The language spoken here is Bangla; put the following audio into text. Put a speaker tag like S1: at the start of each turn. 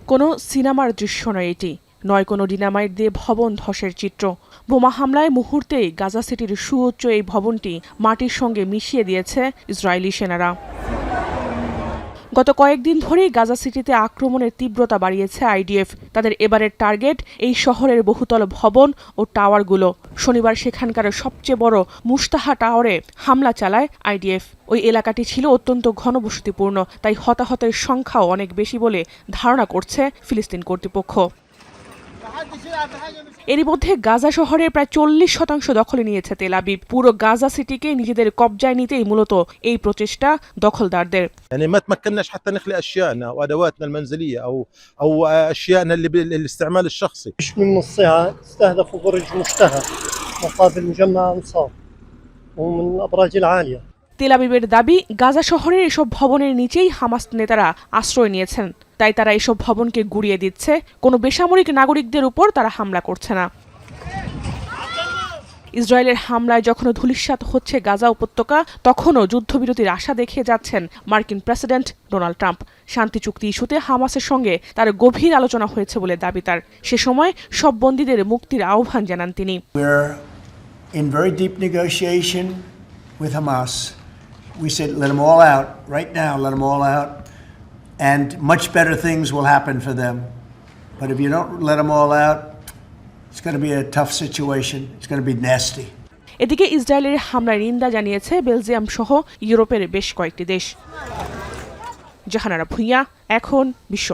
S1: কোনো সিনেমার দৃশ্য নয় এটি, নয় কোনো ডিনামাইট দিয়ে ভবন ধসের চিত্র। বোমা হামলায় মুহূর্তেই গাজা সিটির সুউচ্চ এই ভবনটি মাটির সঙ্গে মিশিয়ে দিয়েছে ইসরায়েলি সেনারা। গত কয়েকদিন ধরেই গাজা সিটিতে আক্রমণের তীব্রতা বাড়িয়েছে আইডিএফ। তাদের এবারের টার্গেট এই শহরের বহুতল ভবন ও টাওয়ারগুলো। শনিবার সেখানকার সবচেয়ে বড় মুস্তাহা টাওয়ারে হামলা চালায় আইডিএফ। ওই এলাকাটি ছিল অত্যন্ত ঘনবসতিপূর্ণ, তাই হতাহতের সংখ্যাও অনেক বেশি বলে ধারণা করছে ফিলিস্তিন কর্তৃপক্ষ। এরই মধ্যে গাজা শহরের প্রায় 40% দখলে নিয়েছে তেল আবিব। পুরো গাজা সিটিকে নিজেদের কবজায় নিতেই মূলত এই প্রচেষ্টা দখলদারদের।
S2: يعني ما تمكناش حتى نخلق اشيائنا وادواتنا المنزليه او اشيائنا اللي بالاستعمال الشخصي.
S3: من نص ساعه استهدفوا برج مشتهى مقابل مجمع انصار ومن الابراج العاليه।
S1: তেল আবিবের দাবি, গাজা শহরের এসব ভবনের নিচেই হামাস নেতারা আশ্রয় নিয়েছেন, তাই তারা এসব ভবনকে গুড়িয়ে দিচ্ছে। কোনো বেসামরিক নাগরিকদের উপর তারা হামলা করছে না। ইসরায়েলের হামলায় যখন ধূলিসাৎ হচ্ছে গাজা উপত্যকা, তখনও যুদ্ধবিরতির আশা দেখিয়ে যাচ্ছেন মার্কিন প্রেসিডেন্ট ডোনাল্ড ট্রাম্প। শান্তি চুক্তি ইস্যুতে হামাসের সঙ্গে তার গভীর আলোচনা হয়েছে বলে দাবি তার। সে সময় সব বন্দীদের মুক্তির আহ্বান জানান তিনি।
S4: In very deep negotiation with Hamas. We said, let them all out right now, let them all out, and much better things will happen for them. But if you don't let them all out, it's going to be a tough situation. It's going to be nasty.
S1: এদিকে ইসরায়েলের হামলার নিন্দা জানিয়েছে বেলজিয়াম সহ ইউরোপের বেশ কয়েকটি দেশ। জাহানারা ভুঁইয়া, এখন বিশ্ব।